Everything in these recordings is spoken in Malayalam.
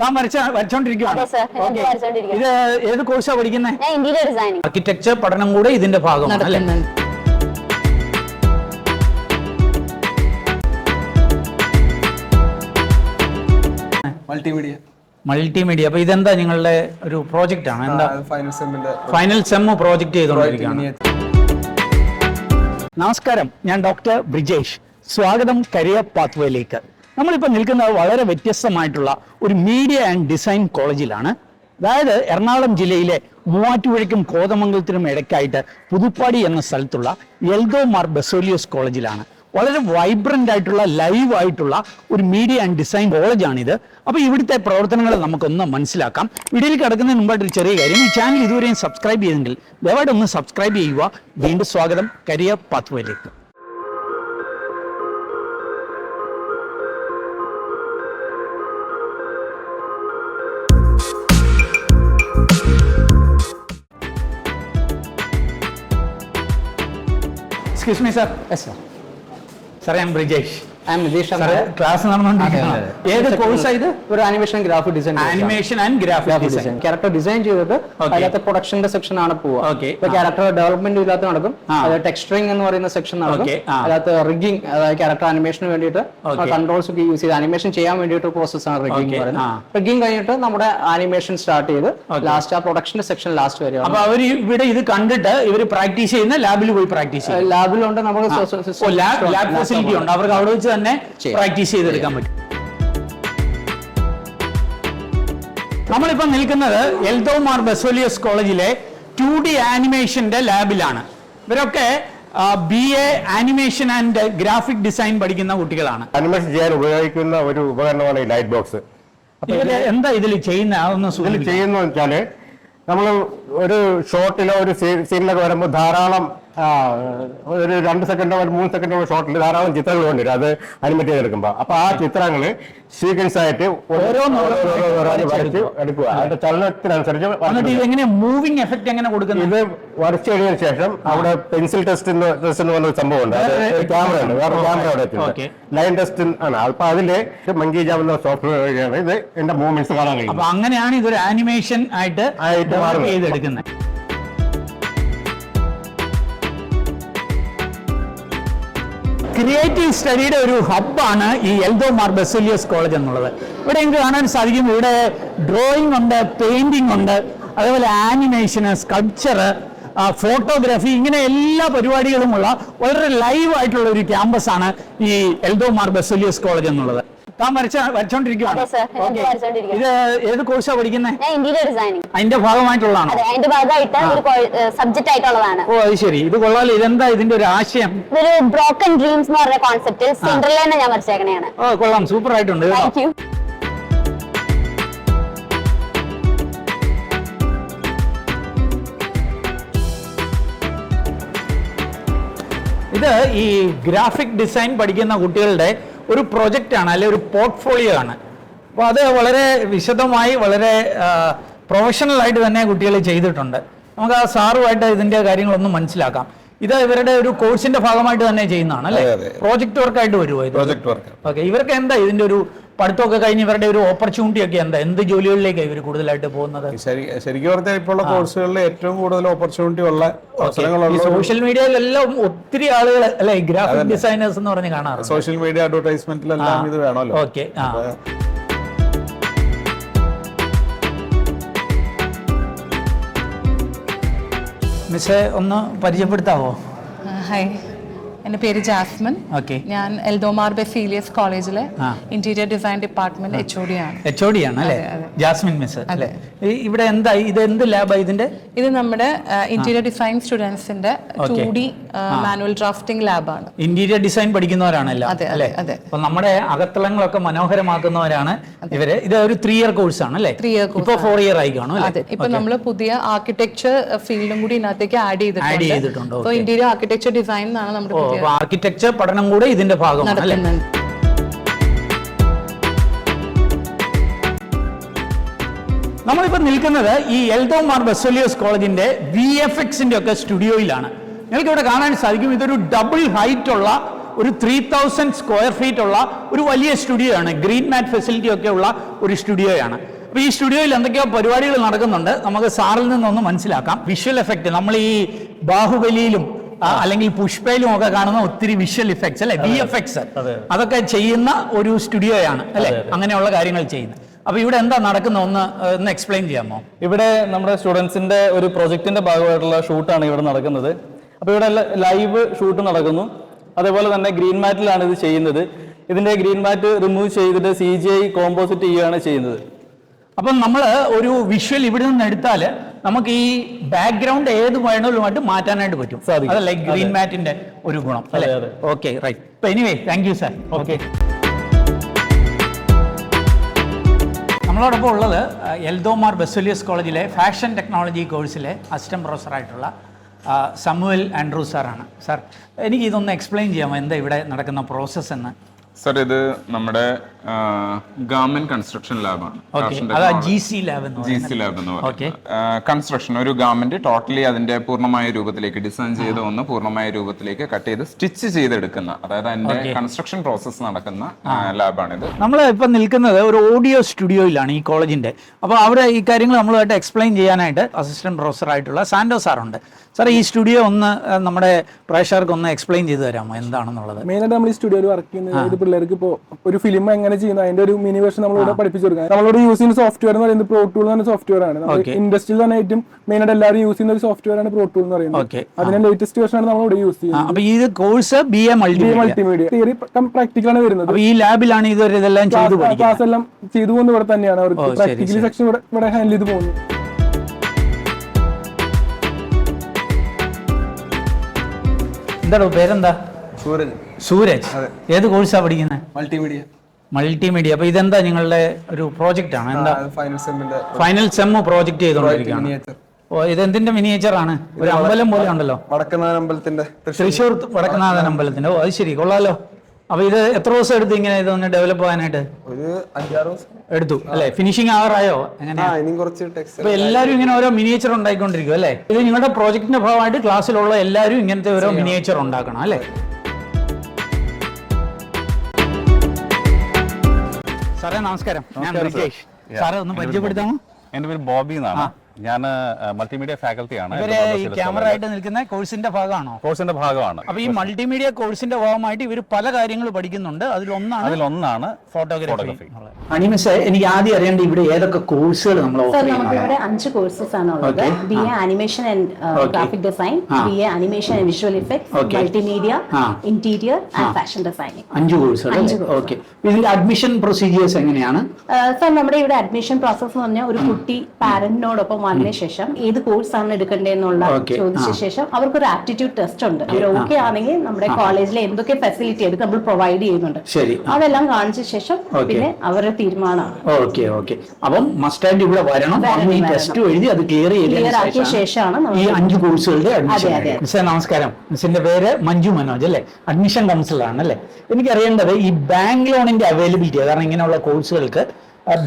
താൻ വരച്ചോണ്ടിരിക്കുകയാണ്. ഇത് ഏത് കോഴ്സാണ് പഠിക്കുന്നത്? Interior designing. ആർക്കിടെക്ചർ പഠനം കൂടെ ഇതിന്റെ ഭാഗമാണ് അല്ലേ? മൾട്ടിമീഡിയ. അപ്പൊ ഇതെന്താ നിങ്ങളുടെ ഒരു പ്രോജക്റ്റ് ആണ്? എന്താ? ഫൈനൽ സെം പ്രോജക്റ്റ് ചെയ്തുകൊണ്ടിരിക്കുകയാണ്. നമസ്കാരം, ഞാൻ ഡോക്ടർ ബ്രിജേഷ്. സ്വാഗതം കരിയർ പാത്വേയിലേക്ക്. നമ്മളിപ്പോൾ നിൽക്കുന്നത് വളരെ വ്യത്യസ്തമായിട്ടുള്ള ഒരു മീഡിയ ആൻഡ് ഡിസൈൻ കോളേജിലാണ്. അതായത് എറണാകുളം ജില്ലയിലെ മൂവാറ്റുപുഴയ്ക്കും കോതമംഗലത്തിനും ഇടയ്ക്കായിട്ട് പുതുപ്പാടി എന്ന സ്ഥലത്തുള്ള എൽദോ മാർ ബസേലിയോസ് കോളേജിലാണ്. വളരെ വൈബ്രൻ്റ് ആയിട്ടുള്ള ലൈവ് ആയിട്ടുള്ള ഒരു മീഡിയ ആൻഡ് ഡിസൈൻ കോളേജാണിത്. അപ്പോൾ ഇവിടുത്തെ പ്രവർത്തനങ്ങൾ നമുക്കൊന്ന് മനസ്സിലാക്കാം. വീഡിയോയിൽ കിടക്കുന്നതിന് മുമ്പായിട്ട് ഒരു ചെറിയ കാര്യം, ഈ ചാനൽ ഇതുവരെയും സബ്സ്ക്രൈബ് ചെയ്തെങ്കിൽ ദയവായിട്ട് ഒന്ന് സബ്സ്ക്രൈബ് ചെയ്യുക. വീണ്ടും സ്വാഗതം career പാത്വേയിലേക്ക്. Excuse me, sir. Yes, sir. Sir, I am Brijesh. I am Nidesh. Class നടന്നുകൊണ്ടിരിക്കുകയാണ്. ഏത് കോഴ്സാ ഇത്? ഒരു animation graphic design. Animation and graphic design. Character design ചെയ്തിട്ട് അതിനകത്ത് പ്രൊഡക്ഷന്റെ സെക്ഷൻ ആണ് പോവുക. ഇപ്പൊ ക്യാരക്ടർ ഡെവലപ്മെന്റ് ഇതിനകത്ത് നടക്കും. അതായത് ടെക്സ്ചറിംഗ് എന്ന് പറയുന്ന സെക്ഷൻ നടക്കും. അതിനകത്ത് റിഗിങ്, അതായത് ക്യാരക്ടർ ആനിമേഷന് വേണ്ടിയിട്ട് കൺട്രോൾസ് ഒക്കെ യൂസ് ചെയ്ത് ആനിമേഷൻ ചെയ്യാൻ വേണ്ടിയിട്ട് പ്രോസസ് ആണ് റിഗിങ് പറയുന്നത്. റിഗിങ് കഴിഞ്ഞിട്ട് നമ്മുടെ ആനിമേഷൻ സ്റ്റാർട്ട് ചെയ്ത് ലാസ്റ്റ് ആ പ്രൊഡക്ഷന്റെ സെക്ഷൻ ലാസ്റ്റ് വരെ. അപ്പൊ അവർ ഇവിടെ ഇത് കണ്ടിട്ട് ഇവർ പ്രാക്ടീസ് ചെയ്യുന്ന ലാബിൽ പോയി പ്രാക്ടീസ് ചെയ്യും. ലാബിലുണ്ട്, നമുക്ക് ലാബ് ഫെസിലിറ്റി ഉണ്ട്. അവർക്ക് അവിടെ വെച്ച് തന്നെ പ്രാക്ടീസ് ചെയ്തെടുക്കാൻ പറ്റും. നമ്മളിപ്പോ നിൽക്കുന്നത് എൽദോ മാർ ബസേലിയോസ് കോളേജിലെ 2D ആനിമേഷന്റെ ലാബിലാണ്. ഇവരൊക്കെ BA animation and graphic design പഠിക്കുന്ന കുട്ടികളാണ്. ആനിമേഷൻ ചെയ്യാൻ ഉപയോഗിക്കുന്ന ഒരു ഉപകരണമാണ് ഈ ലൈറ്റ് ബോക്സ്. എന്താ ഇതിൽ ചെയ്യുന്ന ചെയ്യുന്ന വെച്ചാല് നമ്മൾ ഒരു ഷോട്ടിലോ ഒരു സീനിലൊക്കെ വരുമ്പോൾ ധാരാളം ഒരു 2 സെക്കൻഡോ ഒരു 3 സെക്കൻഡോ ഷോട്ടിൽ ധാരാളം ചിത്രങ്ങൾ കൊണ്ടുവരും. അത് അനിമേറ്റ് ചെയ്തെടുക്കുമ്പോൾ അപ്പൊ ആ ചിത്രങ്ങള് സീക്വൻസ് ആയിട്ട് വരച്ച് എടുക്കുക. അതിന്റെ ചലനത്തിനനുസരിച്ച് മൂവിംഗ് എഫക്ട് എങ്ങനെ കൊടുക്കുന്നത്? ഇത് വരച്ച് കഴിഞ്ഞതിന് ശേഷം അവിടെ പെൻസിൽ ടെസ്റ്റ് എന്ന് പറഞ്ഞ സംഭവം ഉണ്ട്. ക്യാമറ ഉണ്ട്, വേറെ ക്യാമറ അവിടെ വെച്ചിട്ടുണ്ട്. ലൈൻ ടെസ്റ്റ് ആണ്. അപ്പൊ അതില് മങ്കി ജാം എന്ന സോഫ്റ്റ്വെയർ വഴിയാണ് ഇത് എന്റെ മൂവ്മെന്റ്സ് കാണാൻ കഴിയും. അപ്പൊ അങ്ങനെയാണ് ഇതൊരു ആനിമേഷൻ ആയിട്ട് ചെയ്തെടുക്കുന്നത്. ക്രിയേറ്റീവ് സ്റ്റഡിയുടെ ഒരു ഹബ്ബാണ് ഈ എൽദോ മാർ ബസേലിയോസ് കോളേജ് എന്നുള്ളത്. ഇവിടെ എനിക്ക് കാണാൻ സാധിക്കും, ഇവിടെ ഡ്രോയിങ് ഉണ്ട്, പെയിന്റിംഗ് ഉണ്ട്, അതേപോലെ ആനിമേഷന്, സ്കൾപ്ചർ, ഫോട്ടോഗ്രാഫി, ഇങ്ങനെ എല്ലാ പരിപാടികളുമുള്ള വളരെ ലൈവ് ആയിട്ടുള്ള ഒരു ക്യാമ്പസ് ആണ് ഈ എൽദോ മാർ ബസേലിയോസ് കോളേജ് എന്നുള്ളത്. താൻ വരച്ചോണ്ടിരിക്കുകയാണ്. ഇത് ഏത് കോഴ്സാണ് പഠിക്കുന്നത്? Interior designing. അതിന്റെ ഭാഗമായിട്ടുള്ളതാണ്. അതിന്റെ ഭാഗമായിട്ട് ഒരു സബ്ജക്ട് ആയിട്ടുള്ളതാണ്. ഓ, അത് ശരി. ഇത് കൊള്ളാലോ. ഇതെന്താ ഇതിന്റെ ഒരു ആശയം? ഇതൊരു ബ്രോക്കൺ ഡ്രീംസ് എന്ന് പറഞ്ഞ കോൺസെപ്റ്റിൽ സിൻഡ്രല്ലനെ ഞാൻ വരച്ചേക്കണേയാണ്. ഓ, കൊള്ളാം, സൂപ്പർ ആയിട്ടുണ്ട്. Thank you. ഇത് ഈ ഗ്രാഫിക് ഡിസൈൻ പഠിക്കുന്ന കുട്ടികളുടെ ഒരു പ്രൊജക്റ്റാണ്, അല്ലെ ഒരു പോർട്ട്ഫോളിയോ ആണ്. അപ്പോൾ അത് വളരെ വിശദമായി വളരെ പ്രൊഫഷണൽ ആയിട്ട് തന്നെ കുട്ടികൾ ചെയ്തിട്ടുണ്ട്. നമുക്ക് ആ സാറുമായിട്ട് ഇതിന്റെ കാര്യങ്ങളൊന്നും മനസ്സിലാക്കാം. ഇത് ഇവരുടെ ഒരു കോഴ്സിന്റെ ഭാഗമായിട്ട് തന്നെ ചെയ്യുന്നതാണ് അല്ലേ? പ്രോജക്ട് വർക്ക് ആയിട്ട് വരുമോ ഇത്? Project work. ഓക്കെ. ഇവർക്ക് എന്താ ഇതിന്റെ ഒരു പഠിത്തമൊക്കെ കഴിഞ്ഞ് ഇവരുടെ ഒരു ഓപ്പർച്യൂണിറ്റി ഒക്കെ എന്താ? എന്ത് ജോലികളിലേക്കാണ് ഇവർ കൂടുതലായിട്ട് പോകുന്നത്? ശരിക്കും പറഞ്ഞാൽ ഇപ്പോൾ കോഴ്സുകളിൽ ഏറ്റവും കൂടുതൽ ഓപ്പർച്യൂണിറ്റി ഉള്ള അവസരങ്ങളുള്ള സോഷ്യൽ മീഡിയയിലെല്ലാം ഒത്തിരി ആളുകൾ അല്ലെ ഗ്രാഫിക് ഡിസൈനേഴ്സ് എന്ന് പറഞ്ഞ് കാണാറ്. സോഷ്യൽ മീഡിയ അഡ്വർടൈസ്മെന്റിലെല്ലാം ഇത് വേണമല്ലോ. ഓക്കെ. മിസ്സേ ഒന്ന് പരിചയപ്പെടുത്താവോ? ഹായ്, എൻ്റെ പേര് ജാസ്മിൻ. ഞാൻ എൽദോ മാർ ബസേലിയോസ് കോളേജിലെ ഇന്റീരിയർ ഡിസൈൻ ഡിപ്പാർട്ട്മെന്റ് HOD ആണ്. HOD ആണ് അല്ലേ? ജാസ്മിൻ മിസ് അല്ലേ? ഇവിടെ എന്താ ഇത്? എന്ത് ലാബാ ഇതിന്റെ? ഇത് നമ്മുടെ ഇന്റീരിയർ ഡിസൈൻ സ്റ്റുഡൻസിന്റെ 2D മാനുവൽ ഡ്രാഫ്റ്റിംഗ് ലാബാണ്. ഇന്റീരിയർ ഡിസൈൻ പഠിക്കുന്നവരാണല്ലോ അല്ലേ? അപ്പൊ നമ്മുടെ അകത്തളങ്ങളൊക്കെ മനോഹരമാക്കുന്നവരാണ് ഇവര്. ഇത് ഒരു 3 ഇയർ കോഴ്സ് ആണ് അല്ലേ? 3 ഇയർ. ഇപ്പൊ 4 ഇയർ ആയി കാണും അല്ലേ? ഇപ്പൊ നമ്മള് പുതിയ ആർക്കിടെക്ചർ ഫീൽഡും കൂടി ഇതിനകത്തേക്ക് ആഡ് ചെയ്തിട്ടുണ്ട്. അപ്പൊ ഇന്റീരിയർ ആർക്കിടെക്ചർ ഡിസൈൻ എന്നാണ് നമ്മുടെ ആർക്കിടെക്ചർ പഠനം കൂടെ ഇതിന്റെ ഭാഗമാണ് അല്ലേ? നമ്മളിപ്പോൾ നിൽക്കുന്നത് ഈ എൽദോ മാർ ബസേലിയോസ് കോളേജിന്റെ VFXന്റെ ഒക്കെ സ്റ്റുഡിയോയിലാണ്. നിങ്ങൾക്ക് ഇവിടെ കാണാൻ സാധിക്കും, ഇതൊരു ഡബിൾ ഹൈറ്റ് ഉള്ള ഒരു 3000 സ്ക്വയർ ഫീറ്റ് ഉള്ള ഒരു വലിയ സ്റ്റുഡിയോ ആണ്. ഗ്രീൻ മാറ്റ് ഫെസിലിറ്റി ഒക്കെ ഉള്ള ഒരു സ്റ്റുഡിയോയാണ്. അപ്പോൾ ഈ സ്റ്റുഡിയോയിൽ എന്തൊക്കെയോ പരിപാടികൾ നടക്കുന്നുണ്ട്, നമുക്ക് സാറിൽ നിന്നൊന്ന് മനസ്സിലാക്കാം. വിഷ്വൽ എഫക്റ്റ് നമ്മൾ ഈ ബാഹുബലിയിലും അല്ലെങ്കിൽ പുഷ്പയിലും ഒക്കെ കാണുന്ന ഒത്തിരി വിഷ്വൽ ഇഫക്ട്സ് അല്ലെ, VFX അതൊക്കെ ചെയ്യുന്ന ഒരു സ്റ്റുഡിയോയാണ് അല്ലെ, അങ്ങനെയുള്ള കാര്യങ്ങൾ ചെയ്യുന്നത്. അപ്പൊ ഇവിടെ എന്താ നടക്കുന്നത് ഒന്ന് എക്സ്പ്ലെയിൻ ചെയ്യാമോ? ഇവിടെ നമ്മുടെ സ്റ്റുഡൻസിന്റെ ഒരു പ്രൊജക്ടിന്റെ ഭാഗമായിട്ടുള്ള ഷൂട്ടാണ് ഇവിടെ നടക്കുന്നത്. അപ്പൊ ഇവിടെ ലൈവ് ഷൂട്ട് നടക്കുന്നു. അതേപോലെ തന്നെ ഗ്രീൻ മാറ്റിലാണ് ഇത് ചെയ്യുന്നത്. ഇതിന്റെ ഗ്രീൻ മാറ്റ് റിമൂവ് ചെയ്തിട്ട് CGI കോമ്പോസിറ്റ് ചെയ്യുകയാണ് ചെയ്യുന്നത്. അപ്പം നമ്മൾ ഒരു വിഷ്വൽ ഇവിടെ നിന്ന് എടുത്താൽ നമുക്ക് ഈ ബാക്ക്ഗ്രൗണ്ട് ഏത് വേണമല്ലുമായിട്ട് മാറ്റാനായിട്ട് പറ്റും. അതല്ലേ ഗ്രീൻ മാറ്റിന്റെ ഒരു ഗുണം അല്ലേ? Okay, right. അപ്പൊ anyway thank you sir. Okay, നമ്മളോടൊപ്പം ഉള്ളത് എൽദോമാർ ബെസോലിയസ് കോളേജിലെ ഫാഷൻ ടെക്നോളജി കോഴ്സിലെ അസിസ്റ്റന്റ് പ്രൊഫസറായിട്ടുള്ള സമുവൽ ആൻഡ്രൂസ് സാറാണ്. സാർ, എനിക്ക് ഇതൊന്ന് എക്സ്പ്ലെയിൻ ചെയ്യാമോ, എന്താ ഇവിടെ നടക്കുന്ന പ്രോസസ്സ് എന്ന്? സർ, ഇത് നമ്മുടെ ഗവൺമെന്റ് കൺസ്ട്രക്ഷൻ ലാബാണ്. GC ലാബ് എന്ന് പറയുന്നത് കൺസ്ട്രക്ഷൻ ഒരു ഗവൺമെന്റ് ടോട്ടലി അതിന്റെ പൂർണ്ണമായ രൂപത്തിലേക്ക് ഡിസൈൻ ചെയ്ത ഒന്ന് പൂർണ്ണമായ രൂപത്തിലേക്ക് കട്ട് ചെയ്ത് സ്റ്റിച്ച് ചെയ്തെടുക്കുന്ന, അതായത് അതിന്റെ കൺസ്ട്രക്ഷൻ പ്രോസസ്സ് നടക്കുന്ന ലാബാണിത്. നമ്മൾ ഇപ്പം നിൽക്കുന്നത് ഒരു ഓഡിയോ സ്റ്റുഡിയോയിലാണ് ഈ കോളേജിന്റെ. അപ്പോൾ അവിടെ ഈ കാര്യങ്ങൾ നമ്മളുമായിട്ട് എക്സ്പ്ലെയിൻ ചെയ്യാനായിട്ട് അസിസ്റ്റന്റ് പ്രൊഫസർ ആയിട്ടുള്ള സാൻഡോ സാറുണ്ട്. സാർ, ഈ സ്റ്റുഡിയോ ഒന്ന് നമ്മുടെ പ്രേക്ഷകർക്ക് ഒന്ന് എക്സ്പ്ലെയിൻ ചെയ്തു തരാമോ എന്താണെന്നുള്ളത്? മെയിനായിട്ട് നമ്മൾ ഈ സ്റ്റുഡിയോയിൽ വർക്ക് ചെയ്യുന്നത് പിള്ളേർക്ക് ഇപ്പോൾ ഒരു ഫിലിം എങ്ങനെ ചെയ്യുന്നത് അതിന്റെ ഒരു മിനി വേർഷൻ നമ്മളിവിടെ പഠിപ്പിച്ചു കൊടുക്കാം. നമ്മളിവിടെ യൂസ് ചെയ്യുന്ന സോഫ്റ്റ്വെയർ എന്ന് പറയുന്നത് പ്രോ ടൂൾ എന്ന് പറയുന്ന സോഫ്റ്റ്വെയർ ആണ്. ഇൻഡസ്ട്രിയിൽ തന്നെ ഏറ്റവും മെയിനായിട്ട് എല്ലാവരും യൂസ് ചെയ്യുന്ന ഒരു സോഫ്റ്റ്വെയർ ആണ് പ്രോ ടൂൾ എന്ന് പറയുന്നത്. അതിന്റെ ലേറ്റസ്റ്റ് വേർഷൻ ആണ് നമ്മളിവിടെ യൂസ് ചെയ്യുന്നത്. അപ്പോൾ ഈ course BA multimedia theory practical ആണ് വരുന്നത്. ഈ ലാബിലാണ് ഇതെല്ലാം ചെയ്തു ക്ലാസ് എല്ലാം ചെയ്തു പോകുന്നത് ഇവിടെ തന്നെയാണ്. അവർക്ക് പ്രാക്ടിക്കലി സെക്ഷൻ ഇവിടെ ഹാൻഡിൽ ചെയ്ത് പോകുന്നു. എന്താണോ പേരെന്താ? സൂരജ്. ഏത് കോഴ്സാണ് പഠിക്കുന്നത്? മൾട്ടിമീഡിയ. അപ്പൊ ഇതെന്താ നിങ്ങളുടെ ഒരു പ്രോജക്റ്റ് ആണ്? എന്താ? ഫൈനൽ സെം പ്രോജക്ട് ചെയ്തോണ്ടിരിക്കുകയാണ്. ഓ, ഇതെന്തിന്റെ മിനിയേച്ചർ ആണ്? ഒരു അമ്പലം പോലെ ഉണ്ടല്ലോ, വടക്കനാഥൻ അമ്പലത്തിന്റെ, തൃശ്ശൂർ വടക്കനാഥൻ അമ്പലത്തിന്റെ. ഓ, അത് ശരി, കൊള്ളാലോ. അപ്പൊ ഇത് എത്ര ദിവസം എടുത്തു ഇങ്ങനെ ഇതൊന്ന് ഡെവലപ്പ് ആകാനായിട്ട്? ഒരു 5-6 ദിവസം എടുത്തു അല്ലെ? ഫിനിഷിംഗ് ആവാറായോ? എങ്ങനെയാ? അപ്പൊ എല്ലാവരും ഇങ്ങനെ ഓരോ മിനിയേച്ചർ ഉണ്ടായിക്കൊണ്ടിരിക്കും അല്ലെ? ഇത് നിങ്ങളുടെ പ്രോജക്റ്റിന്റെ ഭാഗമായിട്ട് ക്ലാസ്സിലുള്ള എല്ലാവരും ഇങ്ങനത്തെ ഓരോ മിനിയേച്ചർ ഉണ്ടാക്കണം അല്ലെ? സാറേ നമസ്കാരം, ഞാൻ ബ്രിജേഷ്. സാറേ ഒന്ന് പരിചയപ്പെടുത്താമോ? എന്റെ പേര് ബോബി എന്നാണ്. ഞാൻ മൾട്ടിമീഡിയ ഫാക്കൽറ്റിയാണ്. ഈ ക്യാമറ ആയിട്ട് നിൽക്കുന്ന കോഴ്സിന്റെ ഭാഗമാണോ? കോഴ്സിന്റെ ഭാഗമാണ്. അപ്പൊ ഈ മൾട്ടിമീഡിയ കോഴ്സിന്റെ ഭാഗമായിട്ട് ഇവർ പല കാര്യങ്ങൾ പഠിക്കുന്നുണ്ട്. അതിലൊന്നാണ് ഫോട്ടോഗ്രാഫി. അനിമിസ്, എനിക്ക് ആദ്യം അറിയേണ്ട ഇവിടെ ഏതൊക്കെ കോഴ്സുകൾ നമ്മൾ നമുക്കിവിടെ 5 കോഴ്സസ് ആണ് ഉള്ളത്. BA animation and graphic design, BA animation and visual effects, multimedia, interior and fashion designing. 5 കോഴ്സുകൾ. ഓക്കെ, ഇതിന്റെ അഡ്മിഷൻ പ്രൊസീജിയേഴ്സ് എങ്ങനെയാണ്? സർ, നമ്മുടെ ഇവിടെ അഡ്മിഷൻ പ്രോസസ് എന്ന് പറഞ്ഞാൽ ഒരു കുട്ടി പാരന്റിനോടൊപ്പം വന്നതിന് ശേഷം ഏത് കോഴ്സാണ് എടുക്കേണ്ടതെന്നുള്ള ചോദിച്ച ശേഷം അവർക്കൊരു ആപ്റ്റിറ്റ്യൂഡ് ടെസ്റ്റ് ഉണ്ട്. അവർ ഓക്കെ ആണെങ്കിൽ നമ്മുടെ കോളേജിലെ എന്തൊക്കെ ഫെസിലിറ്റി എടുത്ത് നമ്മൾ പ്രൊവൈഡ് ചെയ്യുന്നുണ്ട്, അതെല്ലാം കാണിച്ച ശേഷം പിന്നെ അവരുടെ തീരുമാനമാണ്. Okay okay. അപ്പം മസ്റ്റായിട്ട് ഇവിടെ വരണം, ടെസ്റ്റ് എഴുതി അത് ക്ലിയർ ആക്കിയ ശേഷമാണ് ഈ 5 കോഴ്സുകളുടെ അഡ്മിഷൻ. മിസ്സേ നമസ്കാരം. മിസ്സിന്റെ പേര് മഞ്ജു മനോജ് അല്ലേ? അഡ്മിഷൻ കൗൺസിലറാണ് അല്ലേ? എനിക്കറിയേണ്ടത് ഈ ബാങ്ക് ലോണിന്റെ അവൈലബിലിറ്റി, കാരണം ഇങ്ങനെയുള്ള കോഴ്സുകൾക്ക്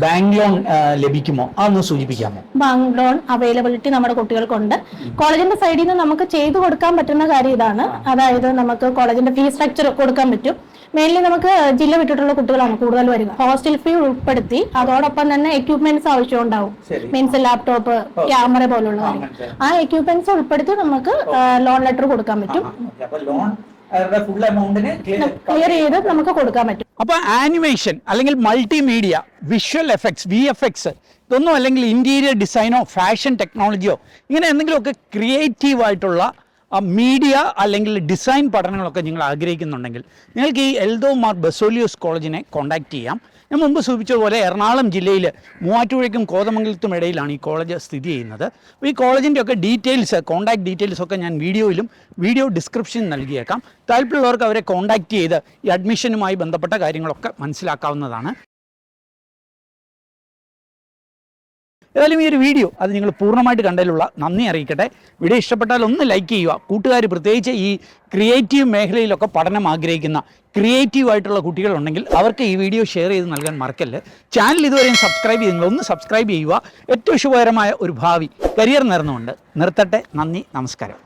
ബാങ്ക് ലോൺ ലഭിക്കുമോ അതൊന്ന് സൂചിപ്പിക്കാമോ? ബാങ്ക് ലോൺ അവൈലബിലിറ്റി നമ്മുടെ കുട്ടികൾക്കുണ്ട്. കോളേജിന്റെ സൈഡിൽ നിന്ന് നമുക്ക് ചെയ്തു കൊടുക്കാൻ പറ്റുന്ന കാര്യം ഇതാണ്. അതായത് നമുക്ക് കോളേജിന്റെ ഫീസ് സ്ട്രക്ചർ കൊടുക്കാൻ പറ്റും. മെയിൻലി നമുക്ക് ജില്ല വിട്ടിട്ടുള്ള കുട്ടികളാണ് കൂടുതൽ വരിക. ഹോസ്റ്റൽ ഫീ ഉൾപ്പെടുത്തി അതോടൊപ്പം തന്നെ എക്യുപ്മെന്റ്സ് ആവശ്യമുണ്ടാവും. മീൻസ് ലാപ്ടോപ്പ്, ക്യാമറ പോലുള്ള കാര്യങ്ങൾ. ആ എക്യുപ്മെന്റ്സ് ഉൾപ്പെടുത്തി നമുക്ക് ലോൺ ലെറ്റർ കൊടുക്കാൻ പറ്റും. ഫുൾ എമൗണ്ടിന് ക്ലിയർ ചെയ്ത് നമുക്ക് കൊടുക്കാൻ പറ്റും. അപ്പൊ ആനിമേഷൻ അല്ലെങ്കിൽ മൾട്ടിമീഡിയ, വിഷ്വൽ എഫക്ട്സ്, VFX, ഇതൊന്നും അല്ലെങ്കിൽ ഇന്റീരിയർ ഡിസൈനോ ഫാഷൻ ടെക്നോളജിയോ ഇങ്ങനെ എന്തെങ്കിലുമൊക്കെ ക്രിയേറ്റീവ് ആയിട്ടുള്ള മീഡിയ അല്ലെങ്കിൽ ഡിസൈൻ പഠനങ്ങളൊക്കെ നിങ്ങൾ ആഗ്രഹിക്കുന്നുണ്ടെങ്കിൽ നിങ്ങൾക്ക് ഈ എൽദോമാർ ബെസോലിയോസ് കോളേജിനെ കോൺടാക്ട് ചെയ്യാം. ഞാൻ മുമ്പ് സൂചിപ്പിച്ചതുപോലെ എറണാകുളം ജില്ലയിൽ മൂവാറ്റുപുഴയ്ക്കും കോതമംഗലത്തും ഇടയിലാണ് ഈ കോളേജ് സ്ഥിതി ചെയ്യുന്നത്. അപ്പോൾ ഈ കോളേജിൻ്റെ ഒക്കെ ഡീറ്റെയിൽസ്, കോൺടാക്ട് ഡീറ്റെയിൽസ് ഒക്കെ ഞാൻ വീഡിയോ ഡിസ്ക്രിപ്ഷൻ നൽകിയേക്കാം. താല്പര്യമുള്ളവർക്ക് അവരെ കോൺടാക്ട് ചെയ്ത് ഈ അഡ്മിഷനുമായി ബന്ധപ്പെട്ട കാര്യങ്ങളൊക്കെ മനസ്സിലാക്കാവുന്നതാണ്. ഏതായാലും ഈ ഒരു വീഡിയോ അത് നിങ്ങൾ പൂർണ്ണമായിട്ട് കണ്ടതിലുള്ള നന്ദി അറിയിക്കട്ടെ. വീഡിയോ ഇഷ്ടപ്പെട്ടാൽ ഒന്ന് ലൈക്ക് ചെയ്യുക. കൂട്ടുകാർ പ്രത്യേകിച്ച് ഈ ക്രിയേറ്റീവ് മേഖലയിലൊക്കെ പഠനം ആഗ്രഹിക്കുന്ന ക്രിയേറ്റീവ് ആയിട്ടുള്ള കുട്ടികളുണ്ടെങ്കിൽ അവർക്ക് ഈ വീഡിയോ ഷെയർ ചെയ്ത് നൽകാൻ മറക്കല്ല്. ചാനൽ ഇതുവരെയും സബ്സ്ക്രൈബ് ചെയ്ത് നിങ്ങളൊന്ന് സബ്സ്ക്രൈബ് ചെയ്യുക. ഏറ്റവും ശുഭകരമായ ഒരു ഭാവി കരിയർ നേർന്നുകൊണ്ട് നിർത്തട്ടെ. നന്ദി, നമസ്കാരം.